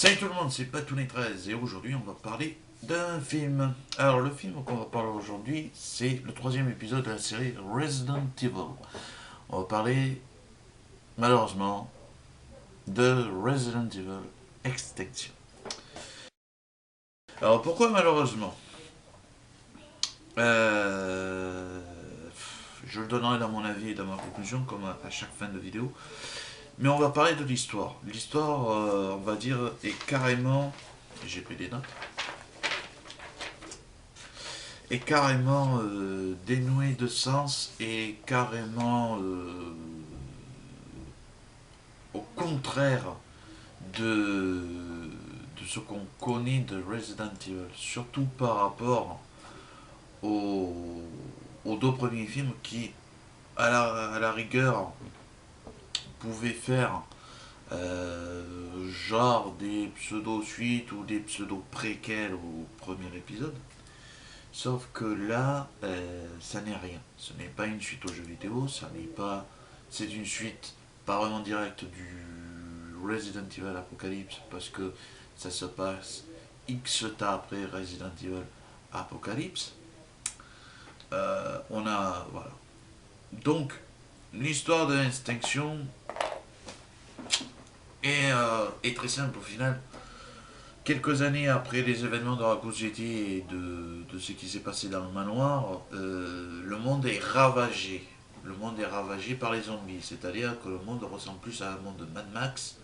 Salut tout le monde, c'est Patounet13 et aujourd'hui on va parler d'un film. Alors le film qu'on va parler aujourd'hui, c'est le troisième épisode de la série Resident Evil. On va parler malheureusement de Resident Evil Extinction. Alors pourquoi malheureusement Euh, Je le donnerai dans mon avis et dans ma conclusion comme à chaque fin de vidéo. Mais on va parler de l'histoire. L'histoire, on va dire, est carrément... J'ai pris des notes. Est carrément dénué de sens et carrément au contraire de, de ce qu'on connaît de Resident Evil, surtout par rapport aux, aux deux premiers films qui, à la rigueur, pouvaient faire genre des pseudo-suites ou des pseudo-préquels au premier épisode. Sauf que là, ça n'est rien. Ce n'est pas une suite aux jeux vidéo, ça n'est pas. C'est une suite pas vraiment directe du Resident Evil Apocalypse parce que ça se passe X temps après Resident Evil Apocalypse. On a. Voilà. Donc, l'histoire de l'extinction est très simple au final. Quelques années après les événements de Raccoon City et de ce qui s'est passé dans le manoir, le monde est ravagé. Le monde est ravagé par les zombies, c'est-à-dire que le monde ressemble plus à un monde de Mad Max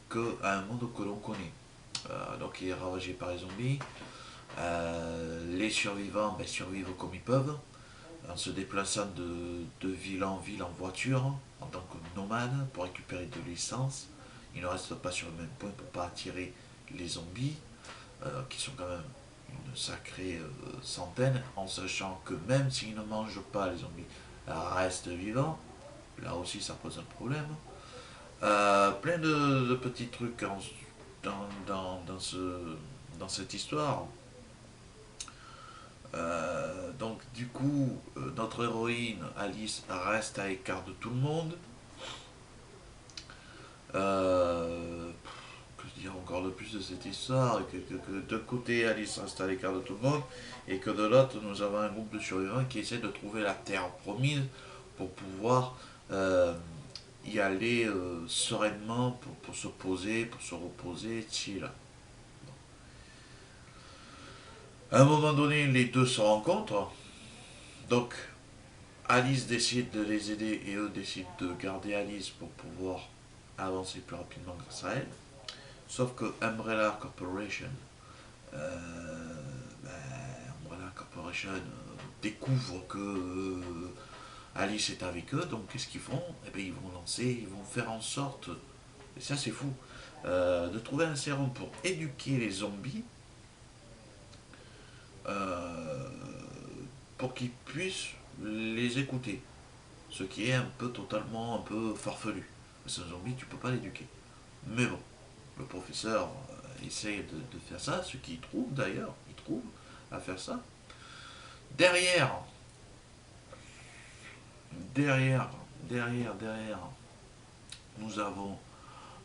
qu'à un monde que l'on connaît. Donc il est ravagé par les zombies. Les survivants survivent comme ils peuvent, en se déplaçant de ville en ville en voiture, en tant que nomades, pour récupérer de l'essence. Ils ne restent pas sur le même point pour ne pas attirer les zombies, qui sont quand même une sacrée centaine, en sachant que même s'ils ne mangent pas les zombies, restent vivants. Là aussi, ça pose un problème. Plein de petits trucs dans cette histoire. Donc du coup, notre héroïne Alice reste à l'écart de tout le monde. Euh, que dire encore de plus de cette histoire, que de côté Alice reste à l'écart de tout le monde et que de l'autre nous avons un groupe de survivants qui essaie de trouver la terre promise pour pouvoir y aller sereinement pour se poser, pour se reposer, chill. À un moment donné, les deux se rencontrent, donc Alice décide de les aider et eux décident de garder Alice pour pouvoir avancer plus rapidement grâce à elle. Sauf que Umbrella Corporation, ben, Umbrella Corporation découvre que Alice est avec eux, donc qu'est-ce qu'ils font? Eh bien, ils vont faire en sorte, et ça c'est fou, de trouver un sérum pour éduquer les zombies euh, pour qu'ils puissent les écouter. Ce qui est un peu totalement un peu farfelu. Parce qu'un zombie, tu peux pas l'éduquer. Mais bon, le professeur essaye de faire ça, ce qu'il trouve d'ailleurs, il trouve à faire ça. Derrière, derrière, derrière, nous avons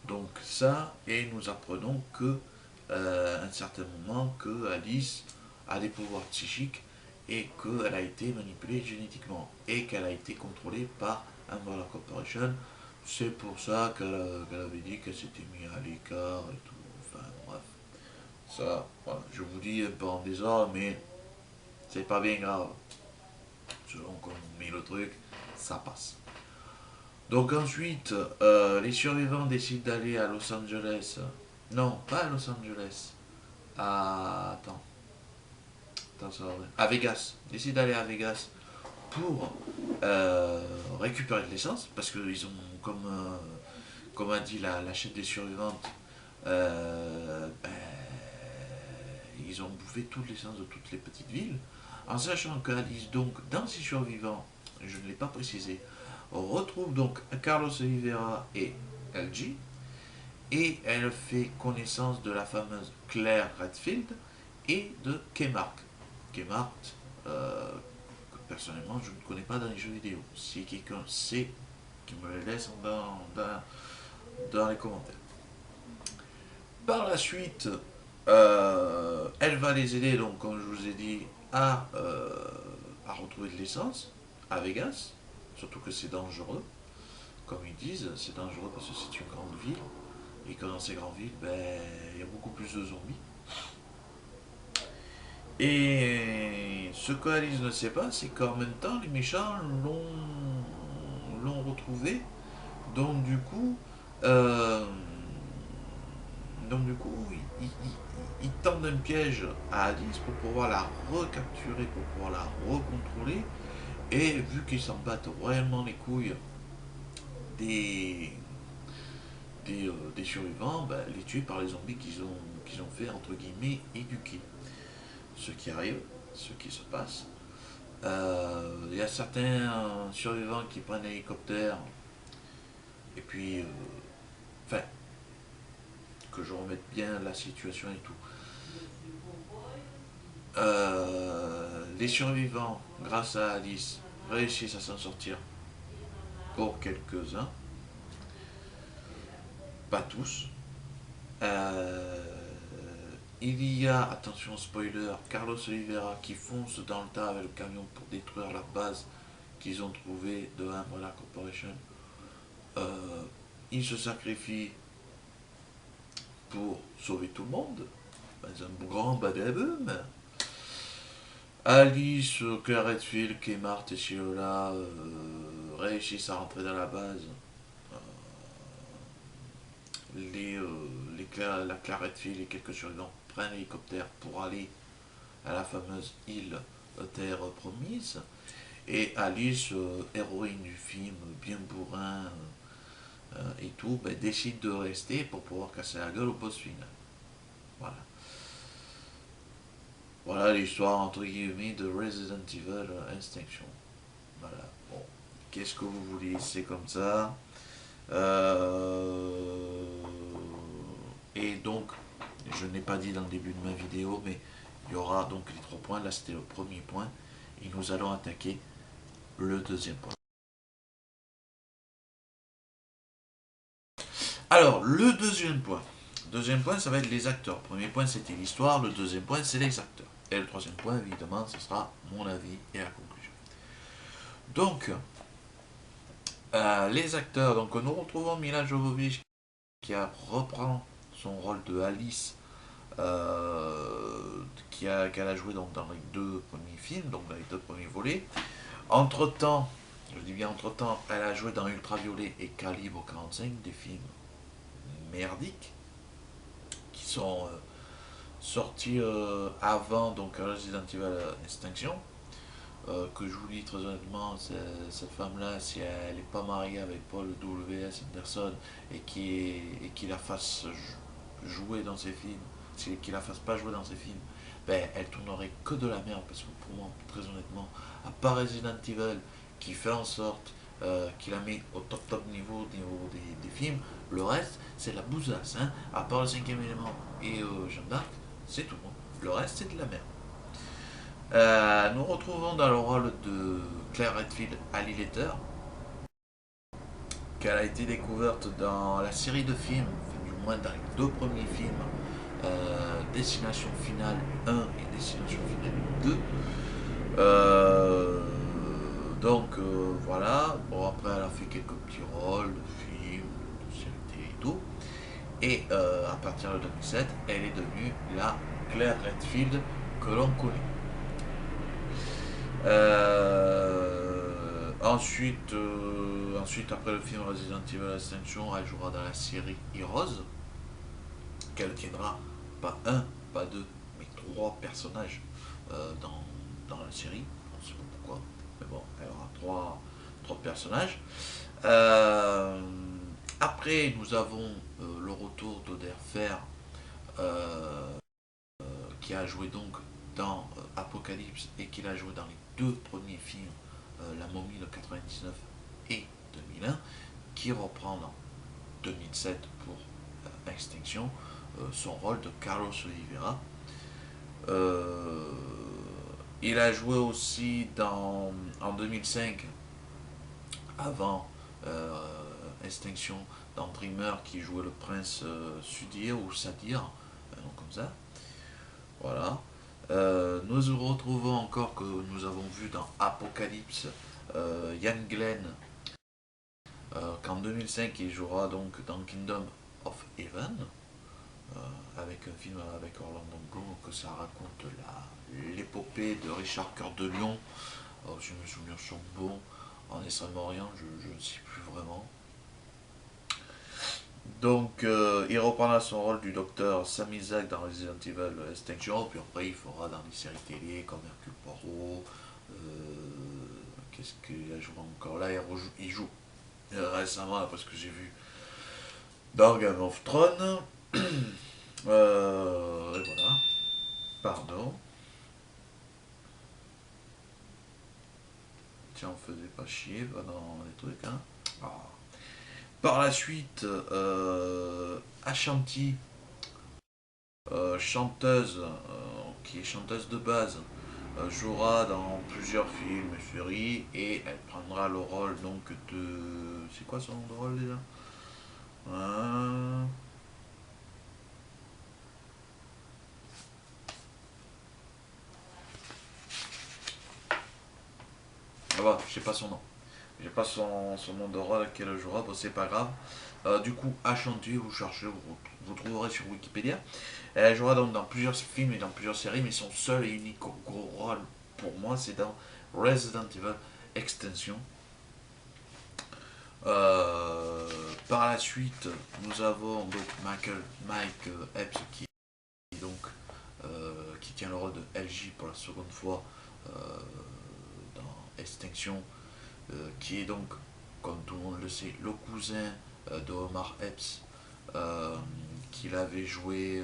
donc ça et nous apprenons que à un certain moment que Alice a des pouvoirs psychiques et qu'elle a été manipulée génétiquement et qu'elle a été contrôlée par Umbrella Corporation. C'est pour ça qu'elle avait dit qu'elle s'était mise à l'écart et tout. Enfin bref, ça, voilà, je vous dis un peu en désordre, mais c'est pas bien grave. Selon qu'on met le truc, ça passe. Donc ensuite, les survivants décident d'aller à Los Angeles. Non, pas à Los Angeles. Attends, ça va. À Vegas. Décident d'aller à Vegas pour récupérer de l'essence parce qu'ils ont, comme a dit la chef des survivantes, ben, ils ont bouffé toute l'essence de toutes les petites villes. En sachant qu'Alice, donc, dans ses survivants, je ne l'ai pas précisé, on retrouve donc Carlos Oliveira et LG, et elle fait connaissance de la fameuse Claire Redfield et de Kmart. Kmart, que personnellement je ne connais pas dans les jeux vidéo. Si quelqu'un sait, qui me le laisse dans les commentaires. Par la suite, elle va les aider, donc comme je vous ai dit, à retrouver de l'essence à Vegas. Surtout que c'est dangereux. Comme ils disent, c'est dangereux parce que c'est une grande ville. Et que dans ces grandes villes, ben, il y a beaucoup plus de zombies. Et ce qu'Alice ne sait pas, c'est qu'en même temps, les méchants l'ont retrouvé. Donc du coup, euh, il tend un piège à Alice pour pouvoir la recapturer, pour pouvoir la recontrôler. Et vu qu'ils s'en battent réellement les couilles des, des survivants, ben, les tuer par les zombies qu'ils ont fait, entre guillemets, éduquer. Ce qui arrive, ce qui se passe. Il y a certains survivants qui prennent l'hélicoptère, et puis, enfin, que je remette bien la situation et tout. Les survivants, grâce à Alice, réussissent à s'en sortir pour quelques-uns, pas tous. Euh, il y a, attention spoiler, Carlos Oliveira qui fonce dans le tas avec le camion pour détruire la base qu'ils ont trouvée de Umbrella Corporation. Euh, il se sacrifie pour sauver tout le monde dans un grand badaboum. Alice, Claire Redfield, Kmart et Sheila réussissent à rentrer dans la base. La Claire Redfield et quelques survivants prennent l'hélicoptère pour aller à la fameuse île Terre Promise. Et Alice, héroïne du film, bien bourrin et tout, ben, décide de rester pour pouvoir casser la gueule au boss final. Voilà. Voilà l'histoire entre guillemets de Resident Evil Extinction. Voilà. Bon. Qu'est-ce que vous voulez? C'est comme ça. Euh, Et donc, je n'ai pas dit dans le début de ma vidéo, mais il y aura donc les 3 points. Là, c'était le premier point. Et nous allons attaquer le deuxième point. Alors, le deuxième point. Deuxième point, ça va être les acteurs. Premier point, c'était l'histoire. Le deuxième point, c'est les acteurs. Et le troisième point, évidemment, ce sera mon avis et la conclusion. Donc, les acteurs. Donc, nous retrouvons Mila Jovovich qui reprend son rôle de Alice, qu'elle a joué donc dans les 2 premiers films, donc dans les 2 premiers volets. Entre-temps, je dis bien entre-temps, elle a joué dans Ultraviolet et Calibre 45, des films merdiques, qui sont sortis avant donc Resident Evil Extinction. Que je vous dis très honnêtement, cette femme-là, si elle n'est pas mariée avec Paul W.S. Anderson et qui la fasse jouer dans ses films, qui la fasse pas jouer dans ses films, ben elle tournerait que de la merde parce que pour moi, très honnêtement, à part Resident Evil qui fait en sorte qu'il la met au top niveau des films, le reste c'est la bousasse, hein. À part le 5e élément et Jeanne d'Arc, c'est tout. Le reste c'est de la merde. Nous retrouvons dans le rôle de Claire Redfield Ali Letter, qu'elle a été découverte dans la série de films, enfin, du moins dans les 2 premiers films, Destination Finale 1 et Destination Finale 2. Voilà, bon après elle a fait quelques petits rôles de films, de séries et tout. Et à partir de 2007, elle est devenue la Claire Redfield que l'on connaît. Ensuite, après le film Resident Evil Extinction, elle jouera dans la série Heroes, qu'elle tiendra pas un, pas deux, mais 3 personnages dans la série. On ne sait pas pourquoi, mais bon, elle aura trois personnages. Après, nous avons le retour d'Oder Fer, qui a joué donc dans Apocalypse et qui a joué dans les 2 premiers films, La Momie de 99 et 2001, qui reprend en 2007 pour Extinction son rôle de Carlos Oliveira. Il a joué aussi en 2005, avant Extinction, dans Dreamer qui jouait le prince Sudir ou Sadir, un nom comme ça. Voilà. Nous retrouvons encore que nous avons vu dans Apocalypse Ian Glenn, qu'en 2005 il jouera donc dans Kingdom of Heaven, avec un film avec Orlando Bloom, que ça raconte l'épopée de Richard Cœur de Lion. Alors, si mes souvenirs sont bons, en Extrême-Orient, je ne sais plus vraiment. Donc, il reprendra son rôle du docteur Sam Isaac dans Resident Evil Extinction, puis après il fera dans les séries télé comme Hercule Poirot. Qu'est-ce qu'il a joué encore là? Il joue récemment, après ce que j'ai vu, dans Game of Thrones. Et voilà. Pardon. Tiens, on faisait pas chier dans les trucs, hein. Ah. Par la suite, Ashanti, chanteuse, qui est chanteuse de base, jouera dans plusieurs films et séries, et elle prendra le rôle donc de... C'est quoi son nom de rôle déjà? Ah bah, je sais pas son nom. J'ai pas son nom de rôle qu'elle jouera, bon c'est pas grave. Du coup, Ashanti, vous cherchez, vous trouverez sur Wikipédia. Elle jouera donc dans plusieurs films et dans plusieurs séries, mais son seul et unique gros rôle pour moi, c'est dans Resident Evil Extension. Par la suite, nous avons donc Mike Epps donc, qui tient le rôle de LJ pour la seconde fois dans Extinction, qui est donc, comme tout le monde le sait, le cousin de Omar Epps, qu'il avait joué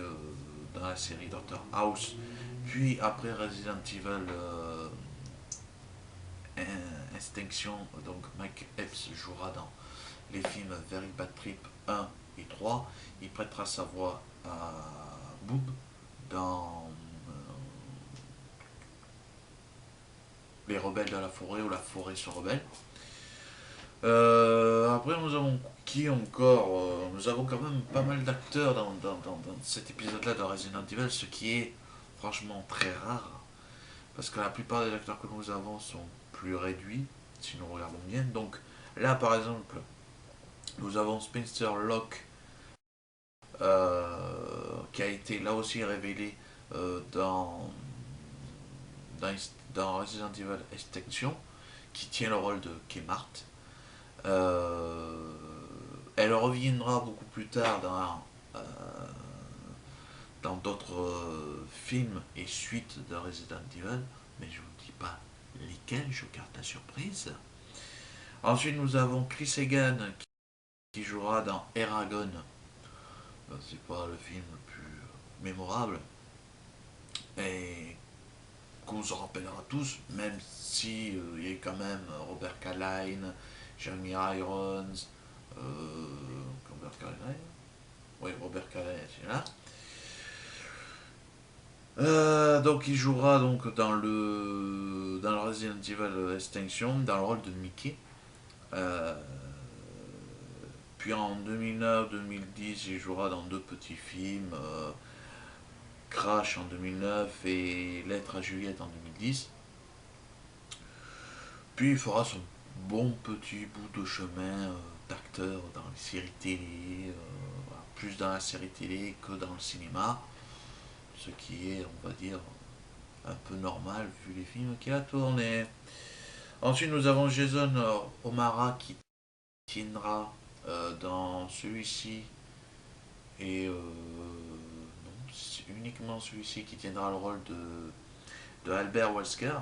dans la série Doctor House, puis après Resident Evil Extinction, donc Mike Epps jouera dans les films Very Bad Trip 1 et 3. Il prêtera sa voix à Boob dans Les Rebelles de la Forêt ou La Forêt se rebelle. Après, nous avons qui encore? Nous avons quand même pas mal d'acteurs dans cet épisode-là de Resident Evil, ce qui est franchement très rare, parce que la plupart des acteurs que nous avons sont plus réduits, si nous regardons bien. Donc là, par exemple, nous avons Spencer Locke, qui a été là aussi révélé dans, dans Resident Evil Extinction, qui tient le rôle de Kmart. Elle reviendra beaucoup plus tard dans d'autres films et suites de Resident Evil, mais je ne vous dis pas lesquels, je garde la surprise. Ensuite, nous avons Chris Egan qui jouera dans Eragon. C'est pas le film le plus mémorable et qu'on se rappellera tous, même si il y a quand même Robert Carlyle, Jeremy Irons, Robert Carlyle, oui, Robert Carlyle, c'est là. Donc il jouera donc dans le Resident Evil Extinction dans le rôle de Mickey. Puis en 2009-2010, il jouera dans deux petits films, Crash en 2009 et Lettre à Juliette en 2010. Puis il fera son bon petit bout de chemin d'acteur dans les séries télé, voilà, plus dans la série télé que dans le cinéma, ce qui est, on va dire, un peu normal vu les films qu'il a tournés. Ensuite, nous avons Jason O'Mara qui tiendra dans celui-ci, et non, c'est uniquement celui-ci qui tiendra le rôle de Albert Wesker.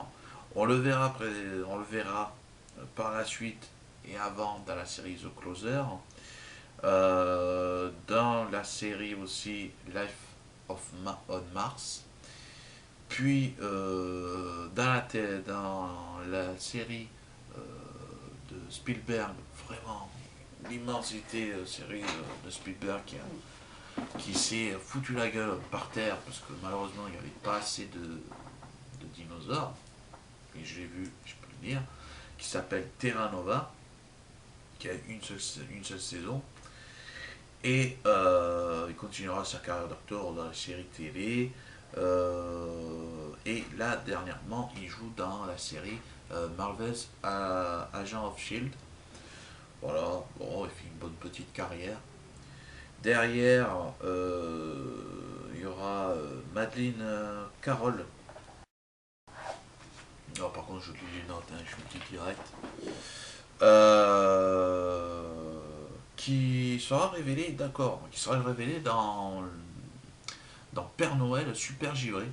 On le verra par la suite et avant dans la série The Closer. Dans la série aussi Life on Mars. Puis dans la série de Spielberg, vraiment l'immensité série de Spielberg qui s'est foutu la gueule par terre parce que malheureusement il n'y avait pas assez de dinosaures, et je l'ai vu, je peux le dire, qui s'appelle Terra Nova, qui a une seule saison. Et il continuera sa carrière d'acteur dans les séries télé. Et là, dernièrement, il joue dans la série Marvel's Agent of Shield. Voilà, bon, il fait une bonne petite carrière. Derrière, il y aura Madeleine Carroll. Oh, par contre, je lis les notes, hein, je vous le dis direct. Euh, qui sera révélé, d'accord, qui sera révélé dans Père Noël Super Givré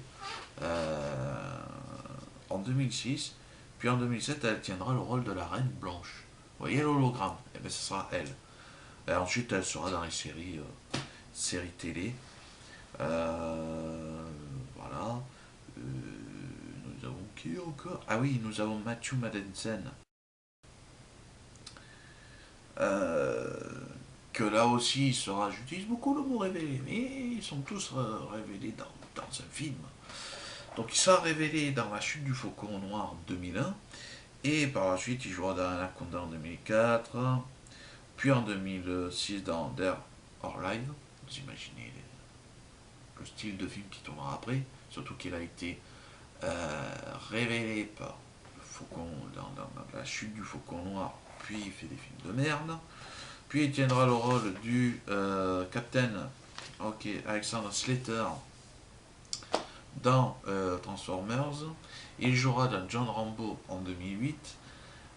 en 2006. Puis en 2007, elle tiendra le rôle de la Reine Blanche. Vous voyez l'hologramme. Et bien, ce sera elle. Et ensuite, elle sera dans les séries télé. Voilà. Nous avons qui encore? Ah oui, nous avons Matthew Maddensen. Euh, que là aussi il sera, j'utilise beaucoup le mot révélé, mais ils sont tous révélés dans un film. Donc il sera révélé dans La Chute du Faucon Noir en 2001, et par la suite il jouera dans Anaconda en 2004, puis en 2006 dans Dead or Live. Vous imaginez le style de film qui tournera après, surtout qu'il a été révélé par le Faucon dans La Chute du Faucon Noir, puis il fait des films de merde. Puis il tiendra le rôle du Captain Alexander Slater dans Transformers. Il jouera dans John Rambo en 2008.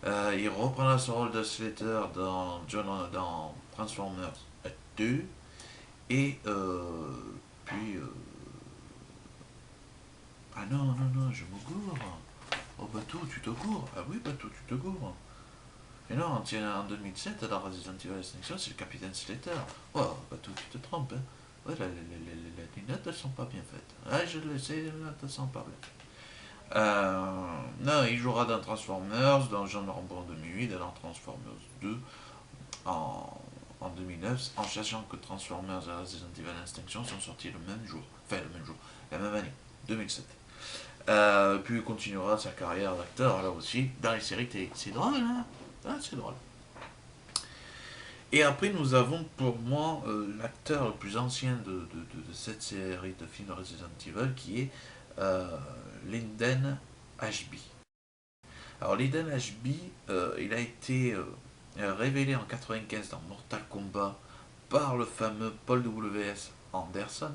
Il reprendra son rôle de Slater dans Transformers 2. Et puis... ah non, non, non, je me gourre. Oh Batou, tu te gourres. Ah oui, Batou, tu te gourres. Et non, en 2007, dans Resident Evil Extinction, c'est le capitaine Slater. Oh, Batou, tu te trompes, hein. Ouais, les lunettes, elles sont pas bien faites. Ouais, je le sais, les lunettes, elles sont pas bien. Non, il jouera dans Transformers, dans John Rambo en 2008, et dans Transformers 2 en, en 2009, en sachant que Transformers et Resident Evil Extinction sont sortis le même jour. Enfin, le même jour, la même année, 2007. Puis il continuera sa carrière d'acteur, là aussi, dans les séries télé. C'est drôle, hein. Ah, c'est drôle. Et après, nous avons pour moi l'acteur le plus ancien de cette série de films de Resident Evil, qui est Lyndon Ashby. Alors, Lyndon Ashby, il a été révélé en 95 dans Mortal Kombat par le fameux Paul W.S. Anderson.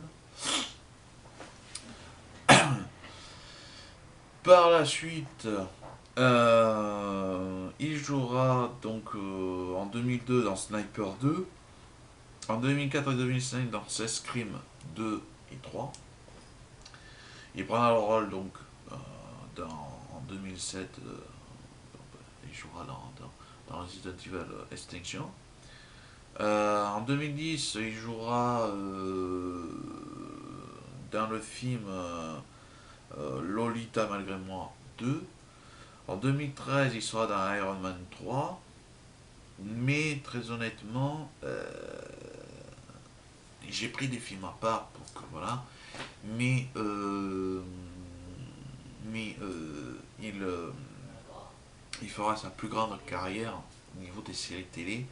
Par la suite, il jouera donc en 2002 dans Sniper 2, en 2004 et 2005 dans Cess Scream 2 et 3. Il prendra le rôle donc en 2007, il jouera dans Resident Evil Extinction. En 2010, il jouera dans le film Lolita malgré moi 2. En 2013, il sera dans Iron Man 3. Mais très honnêtement, j'ai pris des films à part pour que voilà. Mais, il fera sa plus grande carrière au niveau des séries télé.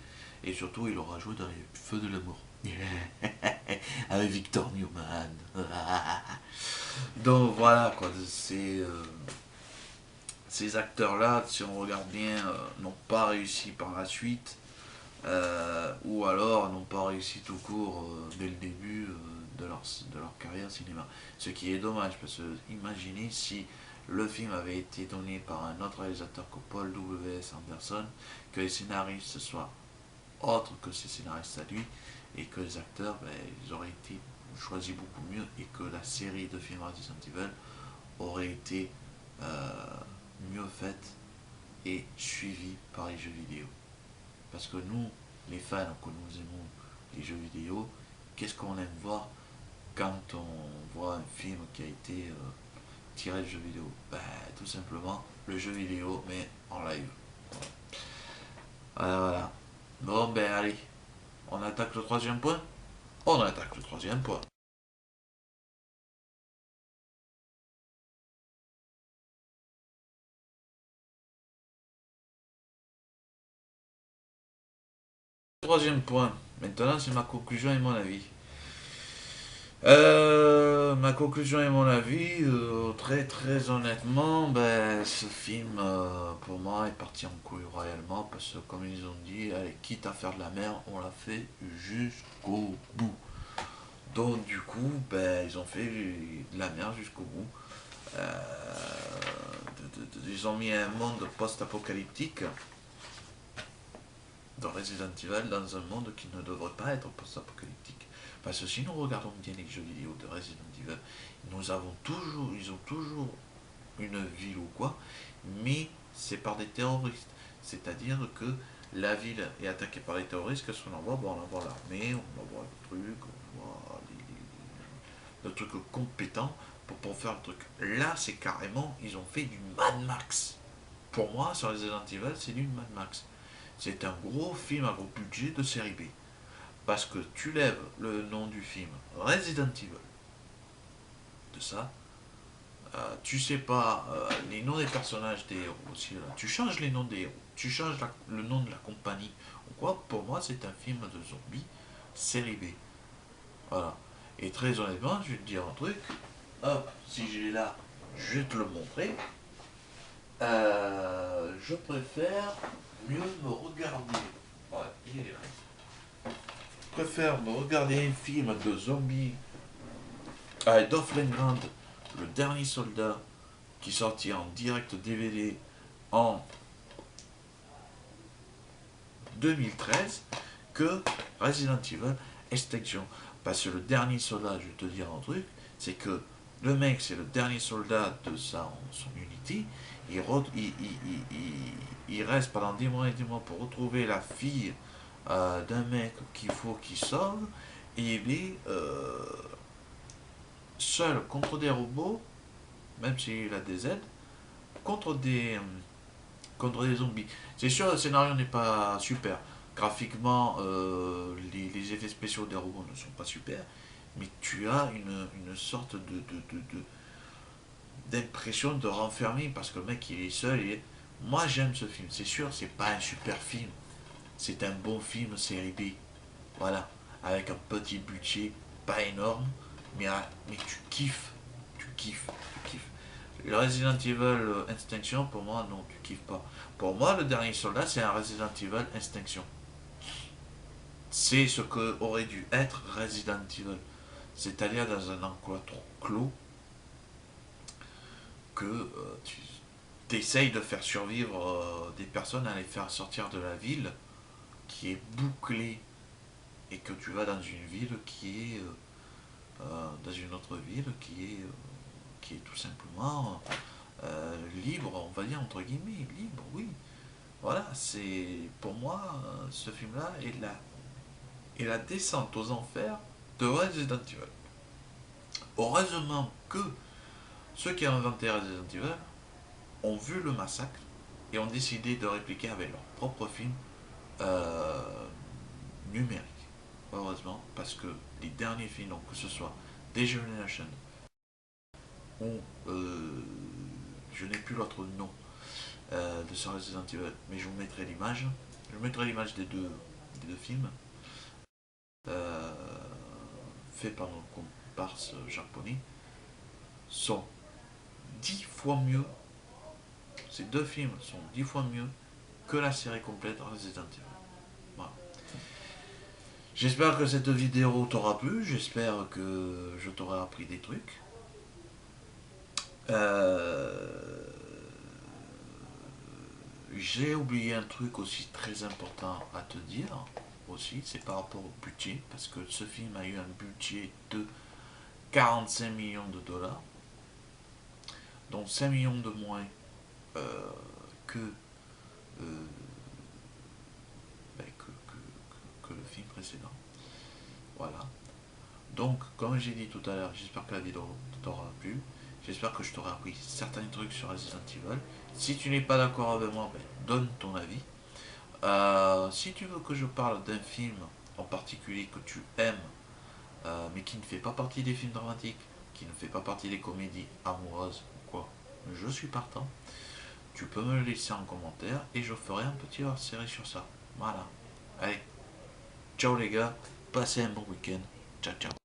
Et surtout, il aura joué dans les Feux de l'amour. Avec Victor Newman. Donc voilà, quoi. Ces acteurs-là, si on regarde bien, n'ont pas réussi par la suite. Ou alors n'ont pas réussi tout court dès le début de leur carrière cinéma. Ce qui est dommage, parce que imaginez si le film avait été donné par un autre réalisateur que Paul W.S. Anderson, que les scénaristes soient autres que ces scénaristes à lui, et que les acteurs, ben, ils auraient été choisis beaucoup mieux, et que la série de films Resident Evil aurait été mieux faite et suivie par les jeux vidéo. Parce que nous, les fans, que nous aimons les jeux vidéo, qu'est-ce qu'on aime voir quand on voit un film qui a été tiré de jeu vidéo? Ben, tout simplement, le jeu vidéo, mais en live. Voilà, voilà. Bon, ben allez, on attaque le troisième point. On attaque le troisième point. Troisième point, Maintenant, c'est ma conclusion et mon avis. Ma conclusion et mon avis, très très honnêtement, ben, ce film, pour moi, est parti en couille royalement parce que, comme ils ont dit, allez, quitte à faire de la merde, on l'a fait jusqu'au bout. Donc, du coup, ben, ils ont fait de la merde jusqu'au bout. Euh, ils ont mis un monde post-apocalyptique dans Resident Evil dans un monde qui ne devrait pas être post-apocalyptique. Parce que si nous regardons bien les jeux vidéo de Resident Evil, ils ont toujours une ville ou quoi, mais c'est par des terroristes. C'est-à-dire que la ville est attaquée par les terroristes, qu'est-ce qu'on envoie? Bon, on envoie l'armée, on envoie le truc, on envoie le truc compétent pour faire le truc. Là, c'est carrément, ils ont fait du Mad Max. Pour moi, sur Resident Evil, c'est du Mad Max. C'est un gros film à gros budget de série B. Parce que tu lèves le nom du film Resident Evil de ça, tu sais pas les noms des personnages des héros aussi. Là. Tu changes les noms des héros, tu changes le nom de la compagnie. Ou quoi, pour moi, c'est un film de zombies série B. Voilà. Et très honnêtement, je vais te dire un truc. Hop, si j'ai là, je vais te le montrer. Je préfère mieux me regarder. Ouais, il est là. Je préfère me regarder un film de zombies avec Dolph Lundgren, Le Dernier Soldat, qui est sorti en direct DVD en 2013, que Resident Evil Extinction. Parce que Le Dernier Soldat, je vais te dire un truc, c'est que le mec, c'est le dernier soldat de son unité. Il reste pendant des mois et des mois pour retrouver la fille d'un mec qu'il faut qu'il sauve. Et il est seul contre des robots, même s'il a des aides, contre contre des zombies. C'est sûr, le scénario n'est pas super. Graphiquement, les effets spéciaux des robots ne sont pas super, mais tu as une sorte d'impression de renfermer parce que le mec il est seul et moi j'aime ce film. C'est sûr, c'est pas un super film, c'est un bon film série B. Voilà, avec un petit budget, pas énorme, mais tu kiffes, tu kiffes, tu kiffes. Le Resident Evil Extinction, pour moi, non, tu kiffes pas. Pour moi, le dernier soldat, c'est un Resident Evil Extinction. C'est ce que aurait dû être Resident Evil. C'est-à-dire dans un enclos clos que tu essayes de faire survivre des personnes à les faire sortir de la ville qui est bouclée et que tu vas dans une ville qui est dans une autre ville qui est tout simplement libre, on va dire entre guillemets, libre, oui. Voilà, c'est pour moi ce film-là est la descente aux enfers de Resident Evil. Heureusement que ceux qui ont inventé Resident Evil ont vu le massacre et ont décidé de répliquer avec leur propre film euh, numérique. Heureusement, parce que les derniers films, donc que ce soit Day Generation ou je n'ai plus l'autre nom de ce Resident Evil, mais je vous mettrai l'image. Je vous mettrai l'image des deux films euh, faits par nos comparses japonais sont 10 fois mieux. Ces deux films sont 10 fois mieux que la série complète Resident Evil. Voilà. J'espère que cette vidéo t'aura plu, j'espère que je t'aurai appris des trucs. Euh, J'ai oublié un truc aussi très important à te dire aussi, c'est par rapport au budget, parce que ce film a eu un budget de 45 millions de dollars, donc 5 millions de moins euh, que, euh, ben, que le film précédent. Voilà. Donc, comme j'ai dit tout à l'heure, j'espère que la vidéo t'aura plu. J'espère que je t'aurai appris certains trucs sur Resident Evil. Si tu n'es pas d'accord avec moi, ben, donne ton avis. Si tu veux que je parle d'un film en particulier que tu aimes, mais qui ne fait pas partie des films dramatiques, qui ne fait pas partie des comédies amoureuses ou quoi, je suis partant. Tu peux me le laisser en commentaire et je ferai un petit hors-série sur ça. Voilà. Allez, ciao. Ciao les gars, passez un bon week-end. Ciao, ciao.